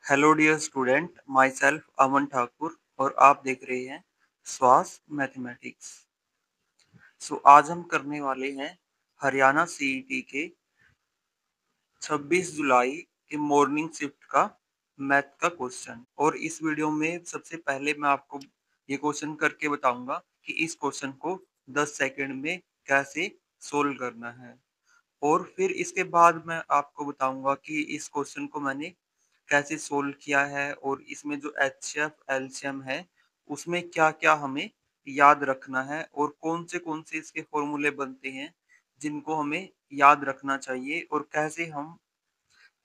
Hello dear student, myself Aman Thakur और आप देख रहे हैं स्वास मैथमेटिक्स। आज हम करने वाले हैं हरियाणा सीईटी के 26 जुलाई के मॉर्निंग शिफ्ट का मैथ का क्वेश्चन। और इस वीडियो में सबसे पहले मैं आपको ये क्वेश्चन करके बताऊंगा कि इस क्वेश्चन को 10 सेकंड में कैसे सोल्व करना है। और फिर इसके बाद मैं आपको बताऊंगा कि इस क्वेश्चन को मैंने कैसे सोल्व किया है और इसमें जो एचसीएफ एलसीएम है उसमें क्या क्या हमें याद रखना है और कौन से इसके फॉर्मूले बनते हैं जिनको हमें याद रखना चाहिए और कैसे हम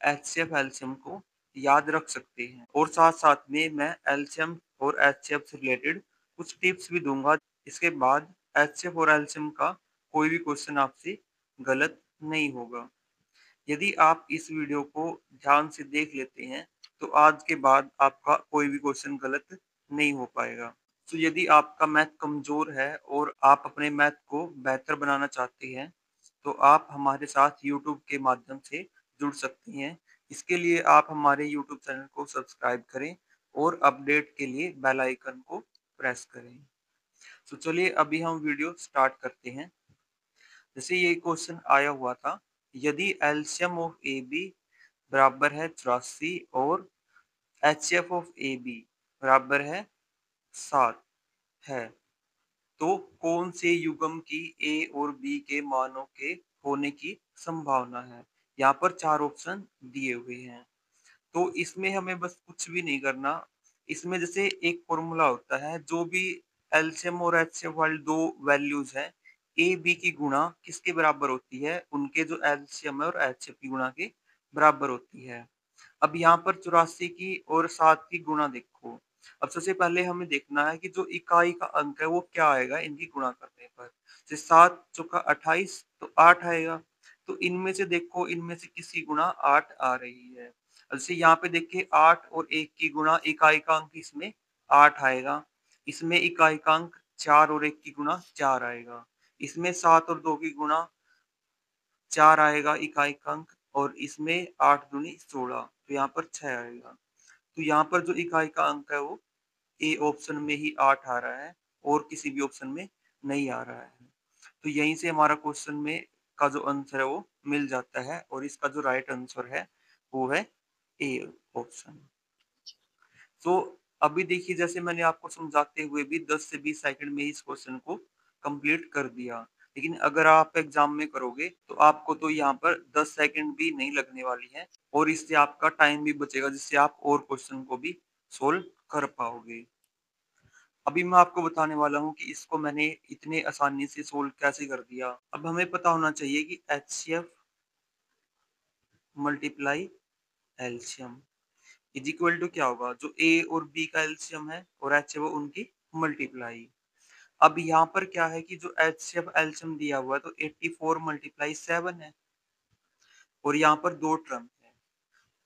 एचसीएफ एलसीएम को याद रख सकते हैं। और साथ साथ में मैं एलसीएम और एचसीएफ से रिलेटेड कुछ टिप्स भी दूंगा। इसके बाद एचसीएफ और एलसीएम का कोई भी क्वेश्चन आपसे गलत नहीं होगा। यदि आप इस वीडियो को ध्यान से देख लेते हैं तो आज के बाद आपका कोई भी क्वेश्चन गलत नहीं हो पाएगा। तो यदि आपका मैथ कमजोर है और आप अपने मैथ को बेहतर बनाना चाहते हैं तो आप हमारे साथ यूट्यूब के माध्यम से जुड़ सकती हैं। इसके लिए आप हमारे यूट्यूब चैनल को सब्सक्राइब करें और अपडेट के लिए बेल आइकन को प्रेस करें। तो चलिए अभी हम वीडियो स्टार्ट करते हैं। जैसे ये क्वेश्चन आया हुआ था, यदि एलसीएम ऑफ ए बी बराबर है 84 और एचसीएफ ऑफ ए बी बराबर है 7 है तो कौन से युग्म की ए और बी के मानों के होने की संभावना है। यहाँ पर चार ऑप्शन दिए हुए हैं तो इसमें हमें बस कुछ भी नहीं करना। इसमें जैसे एक फॉर्मूला होता है, जो भी एलसीएम और एचसीएफ वाली दो वैल्यूज है ए बी की गुणा किसके बराबर होती है, उनके जो एलसीएम है और एचसीएफ की गुणा के बराबर होती है। अब यहाँ पर 84 की और 7 की गुणा देखो। अब सबसे पहले हमें देखना है कि जो इकाई का अंक है वो क्या आएगा इनकी गुणा करने पर। जैसे 7 चौका 28 तो 8 आएगा। तो इनमें से देखो, इनमें से किसी गुणा 8 आ रही है। जैसे यहाँ पे देखिए 8 और 1 की गुणा, इकाई का अंक इसमें 8 आएगा। इसमें इकाई का अंक 4 और 1 की गुणा 4 आएगा। इसमें 7 और 2 की गुणा 4 आएगा इकाई का अंक। और इसमें 8 दूनी 16 तो यहाँ पर 6 आएगा। तो यहाँ पर जो इकाई का अंक है वो ए ऑप्शन में ही 8 आ रहा है और किसी भी ऑप्शन में नहीं आ रहा है। तो यहीं से हमारा क्वेश्चन में का जो आंसर है वो मिल जाता है और इसका जो राइट आंसर है वो है ए ऑप्शन। तो अभी देखिए, जैसे मैंने आपको समझाते हुए भी 10 से 20 सेकंड में इस क्वेश्चन को कंप्लीट कर दिया। लेकिन अगर आप एग्जाम में करोगे तो आपको तो यहाँ पर 10 सेकंड भी नहीं लगने वाली है और इससे आपका टाइम भी बचेगा, जिससे आप और क्वेश्चन को भी सोल्व कर पाओगे। अभी मैं आपको बताने वाला हूँ कि इसको मैंने इतने आसानी से सोल्व कैसे कर दिया। अब हमें पता होना चाहिए कि HCF multiply LCM is equal to क्या होगा, जो ए और बी का एलसीएम है और एच है वो उनकी मल्टीप्लाई। अब यहाँ पर क्या है कि जो एचसीएफ एलसीएम दिया हुआ है तो 84 मल्टीप्लाई 7 है और यहाँ पर दो टर्म है।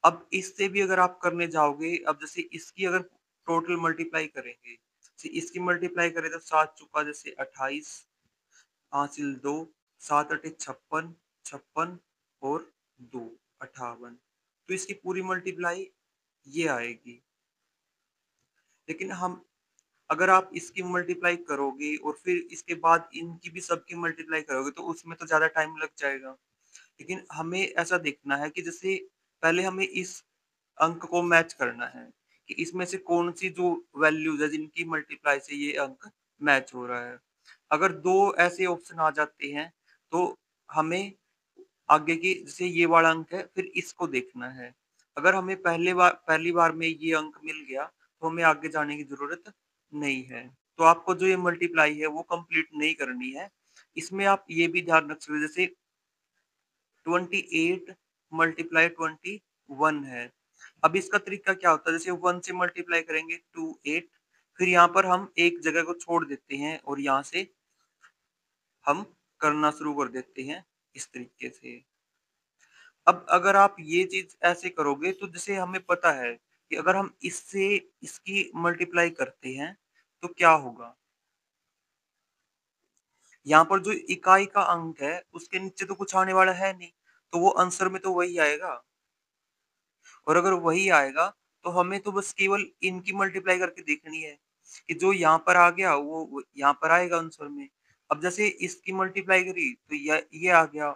अब इससे भी अगर आप करने जाओगे, अब जैसे इसकी अगर टोटल मल्टीप्लाई करेंगे, जैसे इसकी मल्टीप्लाई करें तो 7 चुका जैसे 28, हासिल 2, 7 अठे 56, 56 और 2 58। तो इसकी पूरी मल्टीप्लाई ये आएगी। लेकिन हम अगर आप इसकी मल्टीप्लाई करोगे और फिर इसके बाद इनकी भी सबकी मल्टीप्लाई करोगे तो उसमें तो ज्यादा टाइम लग जाएगा। लेकिन हमें ऐसा देखना है कि जैसे पहले हमें इस अंक को मैच करना है कि इसमें से कौन सी जो वैल्यूज है जिनकी मल्टीप्लाई से ये अंक मैच हो रहा है। अगर दो ऐसे ऑप्शन आ जाते हैं तो हमें आगे की, जैसे ये वाला अंक है फिर इसको देखना है। अगर हमें पहली बार में ये अंक मिल गया तो हमें आगे जाने की जरूरत नहीं है। तो आपको जो ये मल्टीप्लाई है वो कंप्लीट नहीं करनी है। इसमें आप ये भी ध्यान रख सकते, जैसे 28 मल्टीप्लाई 21 है। अब इसका तरीका क्या होता है, जैसे 1 से मल्टीप्लाई करेंगे 28, फिर यहाँ पर हम एक जगह को छोड़ देते हैं और यहाँ से हम करना शुरू कर देते हैं इस तरीके से। अब अगर आप ये चीज ऐसे करोगे तो जैसे हमें पता है कि अगर हम इससे इसकी मल्टीप्लाई करते हैं तो क्या होगा। यहाँ पर जो इकाई का अंक है उसके नीचे तो कुछ आने वाला है नहीं, तो वो आंसर में तो वही आएगा। और अगर वही आएगा तो हमें तो बस केवल इनकी मल्टीप्लाई करके देखनी है कि जो यहाँ पर आ गया वो यहाँ पर आएगा आंसर में। अब जैसे इसकी मल्टीप्लाई करी तो ये आ गया।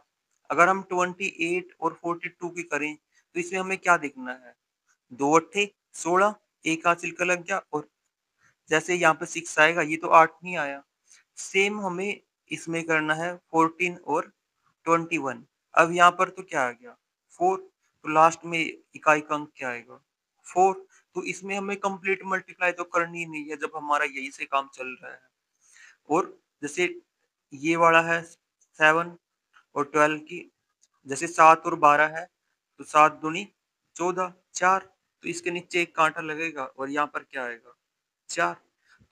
अगर हम 28 और 42 की करें तो इसमें हमें क्या देखना है? 2 अट्ठे 16, एक हासिल का लग गया और जैसे यहाँ पे 6 आएगा, ये तो 8 नहीं आया। सेम हमें इसमें करना है 14 और 21। अब यहाँ पर तो क्या आ गया? 4, तो लास्ट में इकाई का अंक क्या आएगा? 4। तो इसमें हमें कंप्लीट मल्टीप्लाई तो करनी ही नहीं है जब हमारा यही से काम चल रहा है। और जैसे ये वाला है 7 और 12 की, जैसे 7 और 12 है, तो 7 दूनी 14, 4, तो इसके नीचे एक कांटा लगेगा और यहाँ पर क्या आएगा? 4।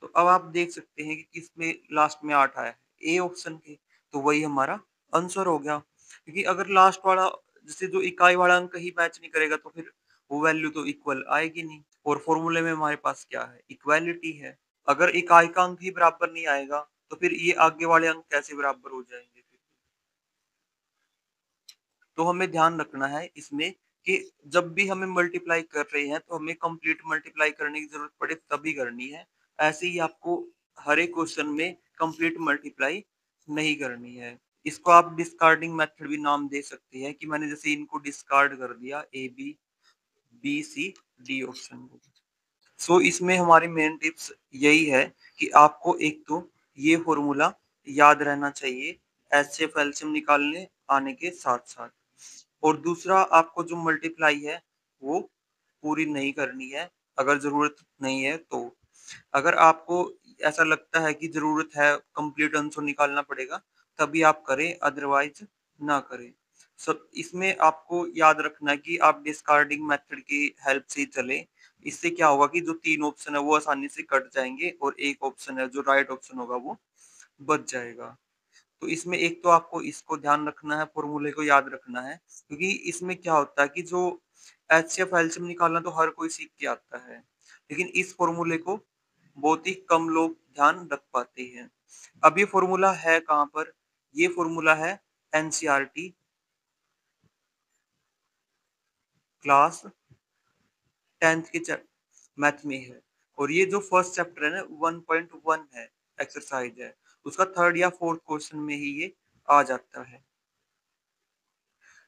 तो अब आप देख सकते हैं कि किसमें लास्ट में 8 आया है, ए ऑप्शन के, तो वही हमारा आंसर हो गया। क्योंकि अगर लास्ट वाला जैसे जो इकाई वाला अंक ही मैच नहीं करेगा तो फिर वो वैल्यू तो इक्वल आएगी नहीं। और फॉर्मूले में हमारे पास क्या है? इक्वालिटी है। अगर इकाई का अंक ही बराबर नहीं आएगा तो फिर ये आगे वाले अंक कैसे बराबर हो जाएंगे फिर? तो हमें ध्यान रखना है इसमें कि जब भी हमें मल्टीप्लाई कर रहे हैं तो हमें कंप्लीट मल्टीप्लाई करने की जरूरत पड़े तभी करनी है। ऐसे ही आपको हर एक क्वेश्चन में कंप्लीट मल्टीप्लाई नहीं करनी है। इसको आप डिस्कार्डिंग मेथड भी नाम दे सकते हैं कि मैंने जैसे इनको डिस्कार्ड कर दिया, A B C D option को। सो इसमें हमारी मेन टिप्स यही है कि आपको एक तो ये फॉर्मूला याद रहना चाहिए एचसीएफ एलसीएम निकालने आने के साथ साथ। और दूसरा, आपको जो मल्टीप्लाई है वो पूरी नहीं करनी है अगर जरूरत नहीं है तो। अगर आपको ऐसा लगता है कि जरूरत है, कंप्लीट आंसर निकालना पड़ेगा, तभी आप करें, अदरवाइज ना करें। सब इसमें आपको याद रखना है कि आप डिस्कार्डिंग मेथड की हेल्प से ही चलें। इससे क्या होगा कि जो 3 ऑप्शन है वो आसानी से कट जाएंगे और एक ऑप्शन है जो राइट ऑप्शन होगा वो बच जाएगा। तो इसमें एक तो आपको इसको ध्यान रखना है, फॉर्मूले को याद रखना है, क्योंकि इसमें क्या होता है कि जो एचसीएफ एलसीएम निकालना तो हर कोई सीख के आता है, लेकिन इस फॉर्मूले को बहुत ही कम लोग ध्यान रख पाते हैं। अब ये फॉर्मूला है कहाँ पर? ये फॉर्मूला है एनसीईआरटी क्लास 10th के मैथ में है। और ये जो फर्स्ट चैप्टर है ना 1.1 है, एक्सरसाइज है, उसका थर्ड या फोर्थ क्वेश्चन में ही ये आ जाता है।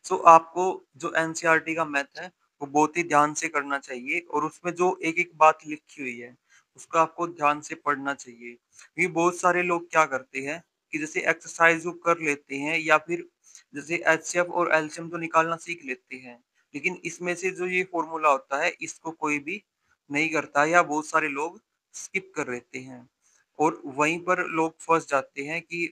सो आपको जो एनसीईआरटी का मैथ है वो बहुत ही ध्यान से करना चाहिए और उसमें जो एक एक बात लिखी हुई है उसको आपको ध्यान से पढ़ना चाहिए। क्योंकि बहुत सारे लोग क्या करते हैं कि जैसे एक्सरसाइज वो कर लेते हैं या फिर जैसे एचसीएफ और एलसीएम तो निकालना सीख लेते हैं, लेकिन इसमें से जो ये फॉर्मूला होता है इसको कोई भी नहीं करता या बहुत सारे लोग स्किप कर लेते हैं। और वहीं पर लोग फंस जाते हैं कि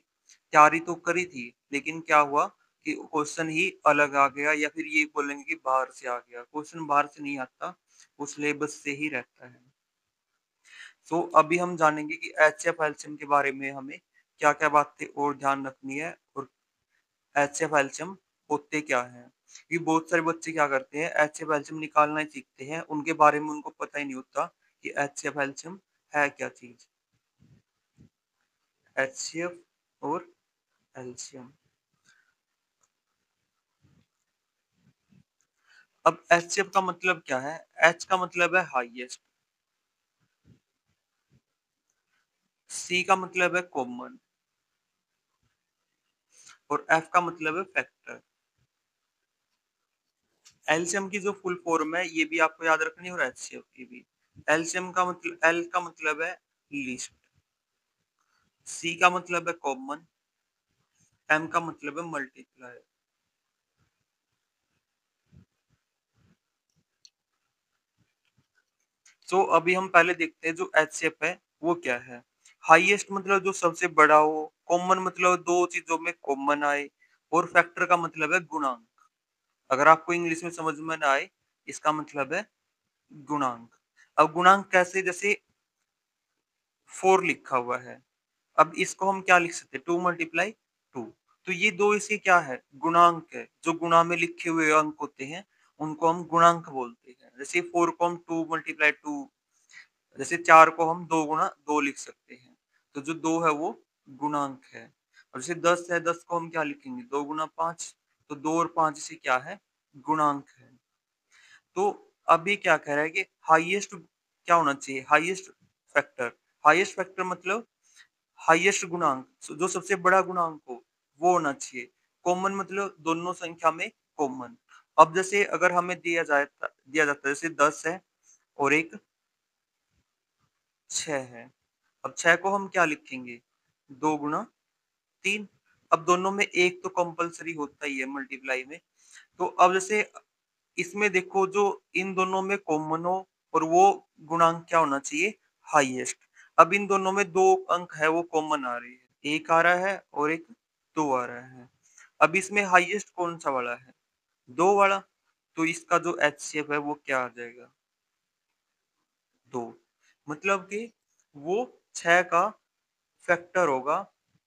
तैयारी तो करी थी लेकिन क्या हुआ कि क्वेश्चन ही अलग आ गया, या फिर ये बोलेंगे कि बाहर से आ गया। क्वेश्चन बाहर से नहीं आता, वो सिलेबस से ही रहता है। सो अभी हम जानेंगे कि एचएफ एलसीएम के बारे में हमें क्या क्या बातें और ध्यान रखनी है और एचएफ एलसीएम होते क्या हैं। ये बहुत सारे बच्चे क्या करते हैं, एचएफ एलसीएम निकालना ही सीखते हैं, उनके बारे में उनको पता ही नहीं होता कि एचएफ एलसीएम है क्या चीज। एचसीएफ और एलसीएम। अब एचसीएफ का मतलब क्या है? एच का मतलब है हाईएस्ट, सी का मतलब है कॉमन और एफ का मतलब है फैक्टर। एलसीएम की जो फुल फॉर्म है ये भी आपको याद रखनी है और एचसीएफ की भी। एलसीएम का मतलब, एल का मतलब है लीस्ट, सी का मतलब है कॉमन, एम का मतलब है मल्टीप्लाई। तो अभी हम पहले देखते हैं जो एचसीएफ है वो क्या है। हाईएस्ट मतलब जो सबसे बड़ा हो, कॉमन मतलब दो चीजों में कॉमन आए, और फैक्टर का मतलब है गुणांक। अगर आपको इंग्लिश में समझ में ना आए, इसका मतलब है गुणांक। अब गुणांक कैसे? जैसे 4 लिखा हुआ है, अब इसको हम क्या लिख सकते हैं? 2 × 2। तो ये दो इसके क्या है? गुणांक है। जो गुणा में लिखे हुए अंक होते हैं उनको हम गुणांक बोलते हैं। जैसे 4 को हम 2 × 2, जैसे 4 को हम 2 × 2 लिख सकते हैं, तो जो 2 है वो गुणांक है। और जैसे 10 है, 10 को हम क्या लिखेंगे? 2 × 5, तो 2 और 5 से क्या है? गुणांक है। तो अब ये क्या कह रहा है कि हाईएस्ट क्या होना चाहिए? Highest factor. हाईएस्ट फैक्टर मतलब हाईएस्ट गुणांक, जो सबसे बड़ा गुणांक हो, वो होना चाहिए। कॉमन मतलब दोनों संख्या में कॉमन। अब जैसे अगर हमें दिया जाता है जैसे 10 है और एक 6 है। अब 6 को हम क्या लिखेंगे? 2 गुणा 3। अब दोनों में 1 तो कंपल्सरी होता ही है मल्टीप्लाई में। तो अब जैसे इसमें देखो जो इन दोनों में कॉमन हो और वो गुणांक क्या होना चाहिए? हाईएस्ट। अब इन दोनों में 2 अंक है वो कॉमन आ रही है। 1 आ रहा है और एक 2 आ रहा है। अब इसमें हाईएस्ट कौन-सा वाला है? 2 वाला। तो इसका जो एचसीएफ है वो क्या आ जाएगा? 2। मतलब कि वो 6 का फैक्टर होगा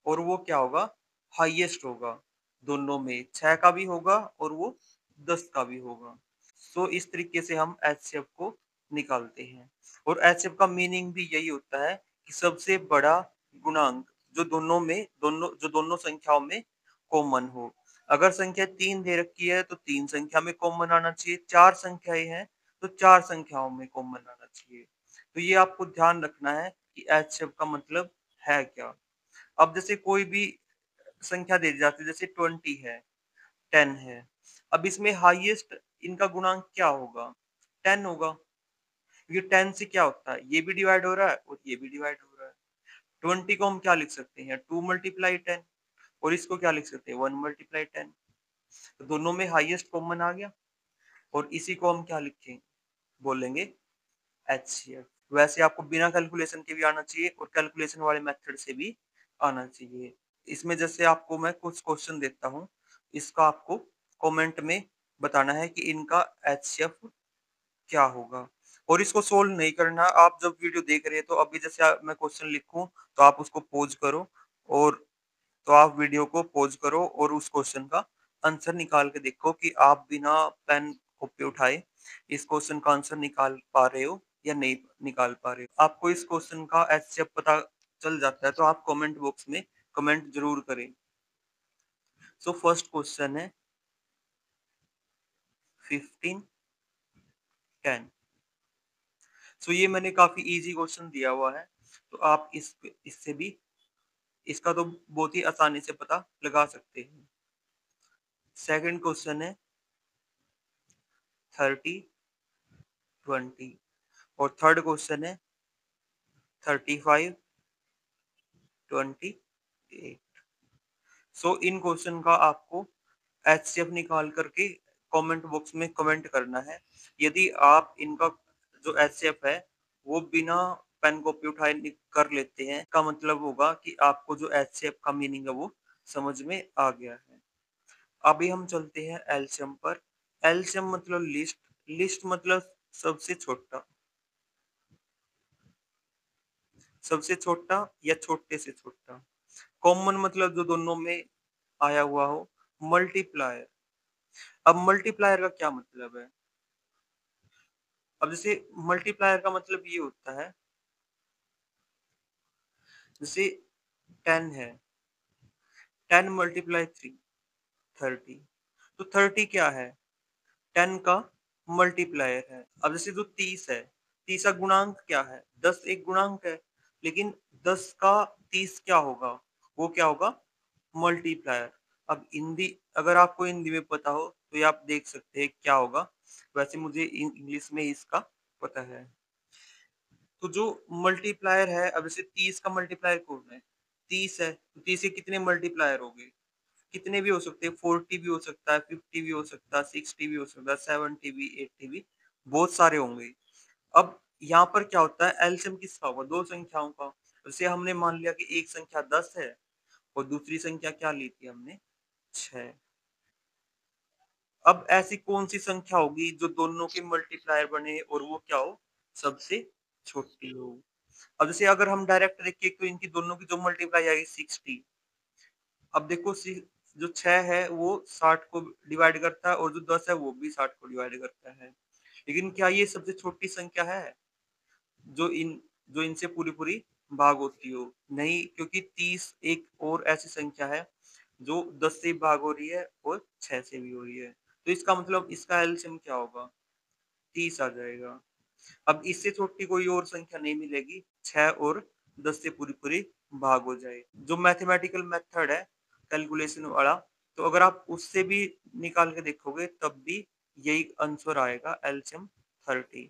और वो क्या होगा? हाईएस्ट होगा। दोनों में 6 का भी होगा और वो 10 का भी होगा। सो इस तरीके से हम एचसीएफ को निकालते हैं और एचसीएफ का मीनिंग भी यही होता है कि सबसे बड़ा गुणांक जो दोनों संख्याओं में कॉमन हो। अगर संख्या 3 दे रखी है तो 3 संख्या में कॉमन आना चाहिए, 4 संख्याएँ हैं तो 4 संख्याओं में कॉमन आना चाहिए। तो ये आपको ध्यान रखना है कि एचसीएफ का मतलब है क्या? अब जैसे कोई भी संख्या दे दी जाती है जैसे 20 है, 10 है। अब इसमें हाईएस्ट इनका गुणांक क्या होगा? 10 होगा। क्योंकि 10 से क्या होता है? ये भी डिवाइड हो रहा है और ये भी डिवाइड हो रहा है। 20 को हम क्या लिख सकते हैं? 2 मल्टीप्लाई 10 और इसको क्या लिख सकते हैं? 1 मल्टीप्लाई 10। तो दोनों में हाईएस्ट कॉमन आ गया और इसी को हम क्या लिखेंगे? बोलेंगे एचसीएफ। वैसे आपको बिना कैलकुलेशन के भी आना चाहिए और कैलकुलेशन वाले मेथड से भी आना चाहिए। इसमें जैसे आपको मैं कुछ क्वेश्चन देता हूँ, इसका आपको कमेंट में बताना है कि इनका एचसीएफ क्या होगा? और इसको सोल्व नहीं करना, आप जब वीडियो देख रहे हैं तो अभी जैसे मैं क्वेश्चन लिखूँ तो आप उसको पॉज़ करो और तो आप वीडियो को पॉज़ करो और उस क्वेश्चन का आंसर निकाल के देखो कि आप बिना पेन कॉपी उठाए इस क्वेश्चन का आंसर निकाल पा रहे हो या नहीं निकाल पा रहे हो। आपको इस क्वेश्चन का एचसीएफ पता चल जाता है तो आप कमेंट बॉक्स में कमेंट ज़रूर करें। सो फर्स्ट क्वेश्चन है 15, 10। सो ये मैंने काफ़ी ईज़ी क्वेश्चन दिया हुआ है, तो आप इससे भी इसका तो बहुत ही आसानी से पता लगा सकते हैं। सेकंड क्वेश्चन है 30, 20 और थर्ड क्वेश्चन है 35, 28। सो इन क्वेश्चन का आपको एचसीएफ निकाल करके कमेंट बॉक्स में कमेंट करना है। यदि आप इनका जो एचसीएफ है वो बिना पेन कॉपी उठाए कर लेते हैं, का मतलब होगा कि आपको जो एचसीएफ का मीनिंग है वो समझ में आ गया है। अभी हम चलते हैं एलसीएम पर। एलसीएम मतलब लिस्ट, लिस्ट मतलब सबसे छोटा, सबसे छोटा या छोटे से छोटा। कॉमन मतलब जो दोनों में आया हुआ हो। मल्टीप्लायर, अब मल्टीप्लायर का क्या मतलब है? अब जैसे मल्टीप्लायर का मतलब ये होता है, जैसे 10 है, 10 मल्टीप्लाई 3, 30। तो 30 क्या है? 10 का मल्टीप्लायर है। अब जैसे जो 30 है, 30 का गुणांक क्या है? 10 एक गुणांक है, लेकिन 10 का 30 क्या होगा? वो क्या होगा? मल्टीप्लायर। अब हिंदी, अगर आपको हिंदी में पता हो तो ये आप देख सकते हैं क्या होगा। वैसे मुझे इंग्लिश में इसका पता है। तो जो मल्टीप्लायर है, अब जैसे 30 का मल्टीप्लायर कौन है? 30 है, तो 30 के कितने मल्टीप्लायर हो गए? कितने भी हो सकते हैं, 40 भी हो सकता है, 50 भी हो सकता है, 60 भी हो सकता है, 70 भी, 80 भी, बहुत सारे होंगे। अब यहाँ पर क्या होता है, एलसीएम किसका होगा? दो संख्याओं का। जैसे हमने मान लिया कि एक संख्या 10 है और दूसरी संख्या क्या ली थी हमने? 6। अब ऐसी कौन सी संख्या होगी जो दोनों के मल्टीप्लायर बने और वो क्या हो? सबसे छोटी हो। अब जैसे अगर हम डायरेक्ट देखें तो इनकी दोनों की जो मल्टीप्लाई आएगी 60। अब देखो जो 6 है वो 60 को डिवाइड करता है और जो 10 है वो भी 60 को डिवाइड करता है। लेकिन क्या ये सबसे छोटी संख्या है जो इनसे पूरी-पूरी भाग होती हो? नहीं, क्योंकि 30 एक और ऐसी संख्या है जो 10 से भाग हो रही है और 6 से भी हो रही है। तो इसका मतलब इसका एलसीएम क्या होगा? 30 आ जाएगा। अब इससे छोटी कोई और संख्या नहीं मिलेगी, 6 और 10 से पूरी-पूरी भाग हो जाए। जो मैथमेटिकल मेथड है कैलकुलेशन वाला, तो अगर आप उससे भी निकाल के देखोगे तब भी यही आंसर आएगा एलसीएम 30।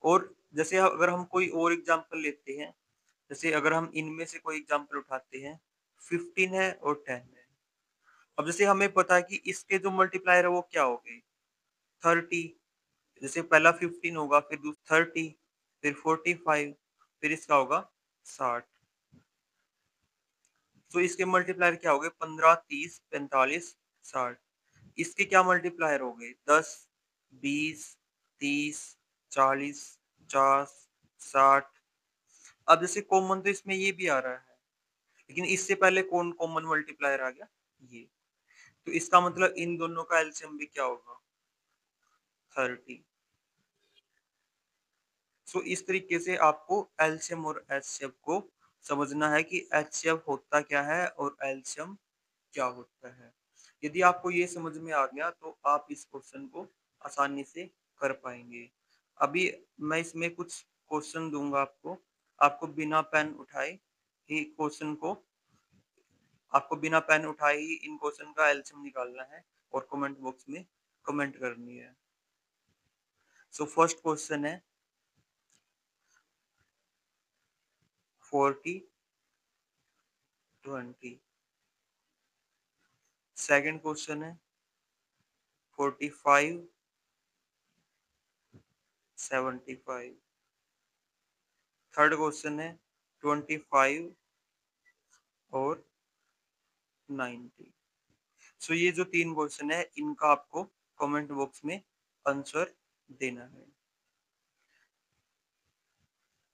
और जैसे अगर हम कोई और एग्जांपल लेते हैं, जैसे अगर हम इनमें से कोई एग्जांपल उठाते हैं, 15 है और 10 है। अब जैसे हमें पता है कि इसके जो मल्टीप्लायर है वो क्या हो गए, 30। जैसे पहला 15 होगा, फिर 30, फिर 45, फिर इसका होगा 60। तो इसके मल्टीप्लायर क्या हो गए, 15, 30, 45, 60। इसके क्या मल्टीप्लायर हो गए, 10, 20, 30, 40, 50, 60। अब जैसे कॉमन तो इसमें ये भी आ रहा है, लेकिन इससे पहले कौन कॉमन मल्टीप्लायर आ गया, ये। तो इसका मतलब इन दोनों का एलसीएम भी क्या होगा, 30। सो इस तरीके से आपको एलसीएम और एचसीएफ को समझना है कि एचसीएफ होता क्या है और एलसीएम क्या होता है। यदि आपको ये समझ में आ गया तो आप इस क्वेश्चन को आसानी से कर पाएंगे। अभी मैं इसमें कुछ क्वेश्चन दूंगा आपको, आपको बिना पेन उठाए ही क्वेश्चन को आपको बिना पेन उठाए ही इन क्वेश्चन का एलसीएम निकालना है और कमेंट बॉक्स में कमेंट करनी है। सो फर्स्ट क्वेश्चन है 40, 20। सेकंड क्वेश्चन है 45, 75। थर्ड क्वेश्चन है 25 और 90। सो ये जो तीन क्वेश्चन है इनका आपको कमेंट बॉक्स में आंसर देना है।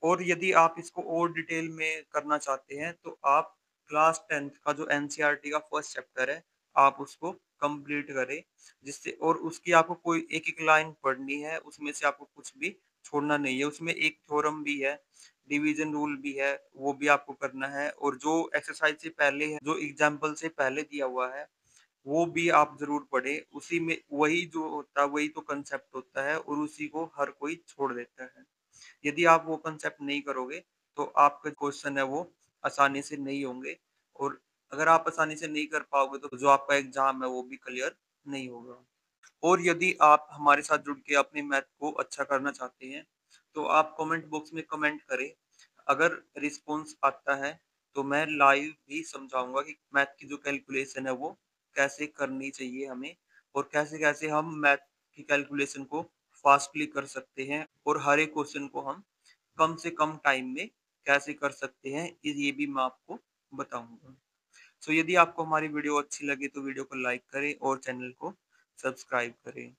और यदि आप इसको और डिटेल में करना चाहते हैं तो आप क्लास 10th का जो एनसीईआरटी का फर्स्ट चैप्टर है आप उसको कंप्लीट करें, जिससे और उसकी आपको कोई एक-एक लाइन पढ़नी है, उसमें से आपको कुछ भी छोड़ना नहीं है। उसमें एक थ्योरम भी है, डिवीजन रूल भी है, वो भी आपको करना है और जो एक्सरसाइज से पहले है, जो एग्जाम्पल से पहले दिया हुआ है वो भी आप ज़रूर पढ़ें। उसी में वही जो होता है वही तो कांसेप्ट होता है और उसी को हर कोई छोड़ देता है। यदि आप वो कांसेप्ट नहीं करोगे तो आपके क्वेश्चन है वो आसानी से नहीं होंगे और अगर आप आसानी से नहीं कर पाओगे तो जो आपका एग्जाम है वो भी क्लियर नहीं होगा। और यदि आप हमारे साथ जुड़ के अपने मैथ को अच्छा करना चाहते हैं तो आप कमेंट बॉक्स में कमेंट करें। अगर रिस्पॉन्स आता है तो मैं लाइव भी समझाऊंगा कि मैथ की जो कैलकुलेशन है वो कैसे करनी चाहिए हमें और कैसे कैसे हम मैथ की कैलकुलेशन को फास्टली कर सकते हैं और हर एक क्वेश्चन को हम कम से कम टाइम में कैसे कर सकते हैं ये भी मैं आपको बताऊंगा। सो यदि आपको हमारी वीडियो अच्छी लगे तो वीडियो को लाइक करें और चैनल को सब्सक्राइब करें।